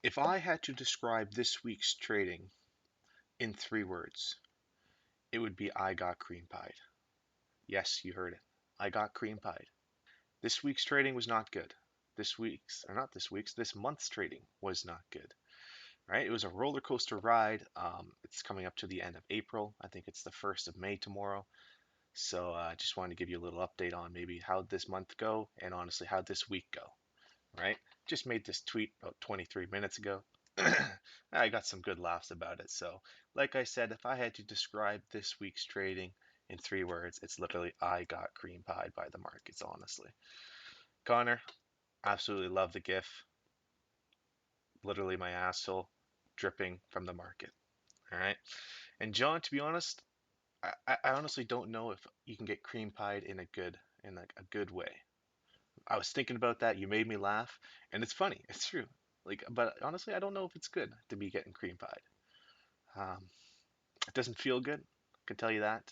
If I had to describe this week's trading in 3 words, it would be I got cream pied. Yes, you heard it. I got cream pied. This week's trading was not good. This month's trading was not good. Right? It was a roller coaster ride. It's coming up to the end of April. I think it's the 1st of May tomorrow. So I just wanted to give you a little update on maybe how this month go and honestly how this week go. Right? Just made this tweet about 23 minutes ago. I got some good laughs about it. So, like I said, if I had to describe this week's trading in 3 words, it's literally I got cream pied by the markets, honestly. Connor, absolutely love the GIF. Literally my asshole dripping from the market. All right. And John, to be honest, I honestly don't know if you can get cream pied in like a good way. I was thinking about that. You made me laugh, and it's funny. It's true. Like, but honestly, I don't know if it's good to be getting cream pied. Um, it doesn't feel good. I can tell you that.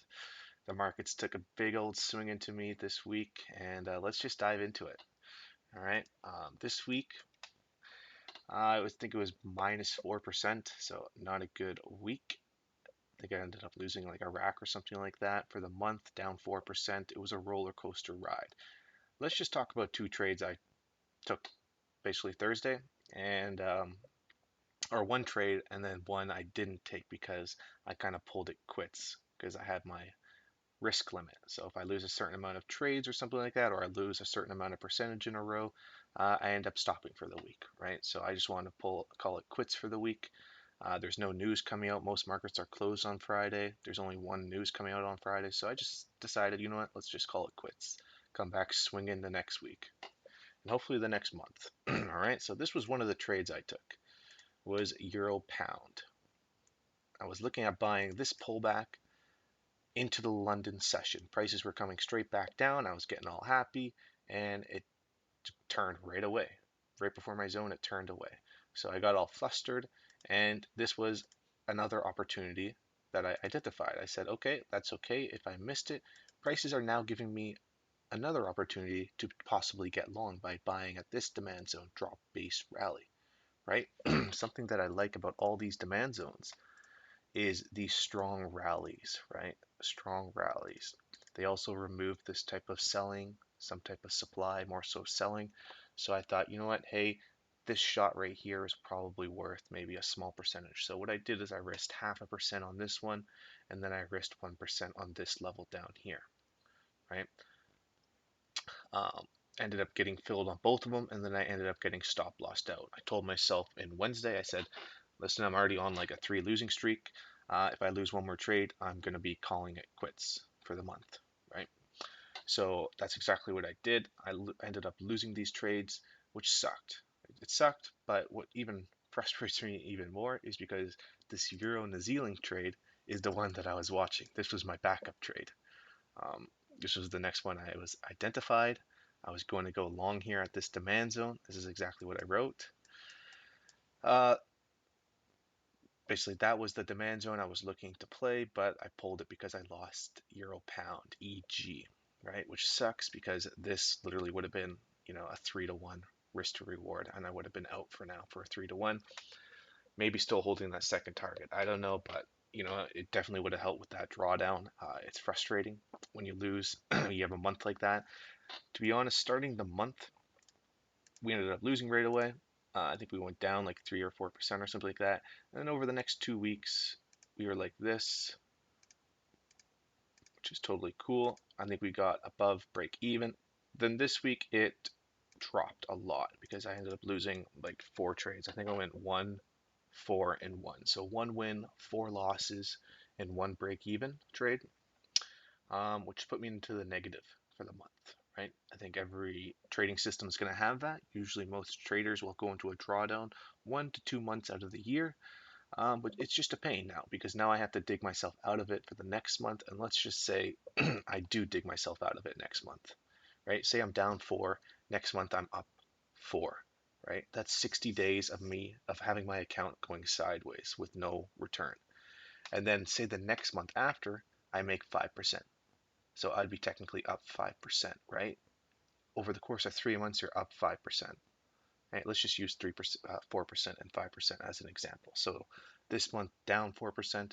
The markets took a big old swing into me this week, and let's just dive into it. All right. This week, I would think it was -4%, so not a good week. I think I ended up losing like a rack or something like that for the month, down 4%. It was a roller coaster ride. Let's just talk about 2 trades I took basically Thursday, and or one trade, and then one I didn't take because I kind of pulled it quits because I had my risk limit. So if I lose a certain amount of trades or something like that, or I lose a certain amount of percentage in a row, I end up stopping for the week, right? So I just want to call it quits for the week. There's no news coming out. Most markets are closed on Friday. There's only one news coming out on Friday. So I just decided, you know what, let's just call it quits. Come back swinging the next week and hopefully the next month. All right. So this was one of the trades I took was Euro Pound. I was looking at buying this pullback into the London session. Prices were coming straight back down. I was getting all happy and it turned right away. Right before my zone, it turned away. So I got all flustered, and this was another opportunity that I identified. I said, okay, that's okay if I missed it. Prices are now giving me another opportunity to possibly get long by buying at this demand zone drop base rally, right? Something that I like about all these demand zones is these strong rallies, right? Strong rallies. They also remove this type of selling, some type of supply, more so selling. So I thought, you know what? Hey, this shot right here is probably worth maybe a small percentage. So what I did is I risked 0.5% on this one, and then I risked 1% on this level down here, right? Um, Ended up getting filled on both of them, and then I ended up getting stop lossed out. I told myself in Wednesday, I said, listen, I'm already on like a 3 losing streak. If I lose one more trade, I'm going to be calling it quits for the month, right? So that's exactly what I did. Ended up losing these trades, which sucked. It sucked, but what even frustrates me even more is because this Euro New Zealand trade is the one that I was watching. This was my backup trade. Um, this was the next one I was identified. I was going to go long here at this demand zone. This is exactly what I wrote. Uh, Basically, that was the demand zone I was looking to play, but I pulled it because I lost Euro Pound EG, right? Which sucks because this literally would have been, a 3-to-1 risk to reward, and I would have been out for now for a 3-to-1. Maybe still holding that second target. I don't know, but it definitely would have helped with that drawdown. It's frustrating when you lose. You have a month like that. To be honest, starting the month, we ended up losing right away. I think we went down like 3 or 4% or something like that. And then over the next 2 weeks, we were like this, which is totally cool. I think we got above break even. Then this week it dropped a lot because I ended up losing like 4 trades. I think I went 1, 4, and 1. So 1 win, 4 losses, and 1 break even trade, which put me into the negative for the month. Right? I think every trading system is going to have that. Usually, most traders will go into a drawdown 1 to 2 months out of the year. But it's just a pain now because now I have to dig myself out of it for the next month. And let's just say I do dig myself out of it next month, right? Say I'm down 4, next month I'm up 4, right? That's 60 days of me of having my account going sideways with no return. And then say the next month after I make 5%. So I'd be technically up 5%, right? Over the course of 3 months, you're up 5%. Right? Let's just use 3%, 4%, and 5% as an example. So this month down 4%,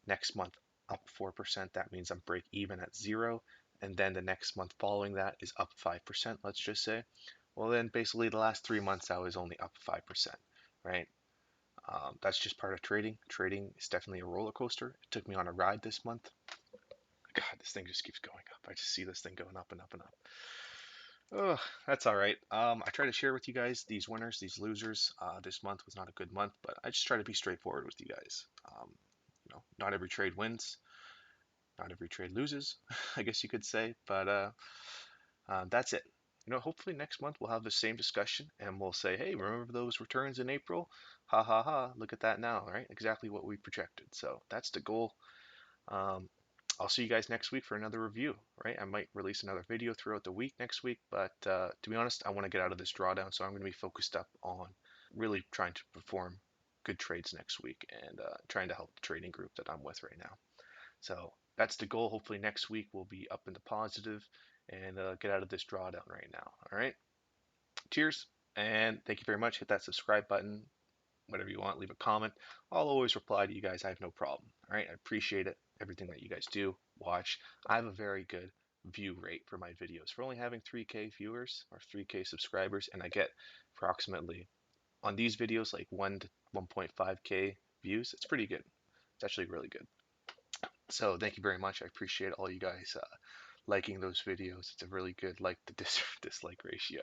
next month up 4%. That means I'm break even at zero. And then the next month following that is up 5%, let's just say. Well, then basically the last 3 months I was only up 5%, right? That's just part of trading. Trading is definitely a roller coaster. It took me on a ride this month. God, this thing just keeps going up. I just see this thing going up and up and up. Oh, that's all right. I try to share with you guys these winners, these losers. This month was not a good month, but I just try to be straightforward with you guys. Not every trade wins, not every trade loses, I guess you could say. But that's it. Hopefully next month we'll have the same discussion and we'll say, hey, remember those returns in April? Ha ha ha! Look at that now, right? Exactly what we projected. So that's the goal. Um, I'll see you guys next week for another review, right? I might release another video throughout the week next week, but to be honest, I want to get out of this drawdown, so I'm going to be focused up on really trying to perform good trades next week and trying to help the trading group that I'm with right now. So that's the goal. Hopefully next week we'll be up in the positive and get out of this drawdown right now. All right. Cheers, and thank you very much. Hit that subscribe button, whatever you want, leave a comment. I'll always reply to you guys. I have no problem. All right, I appreciate it, everything that you guys do, watch. I have a very good view rate for my videos. For only having 3K viewers or 3K subscribers, and I get approximately on these videos like 1 to 1.5K views. It's pretty good. It's actually really good. So thank you very much. I appreciate all you guys liking those videos. It's a really good like to dislike ratio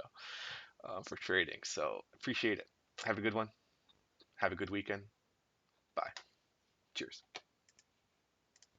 for trading. So appreciate it. Have a good one. Have a good weekend. Bye. Cheers.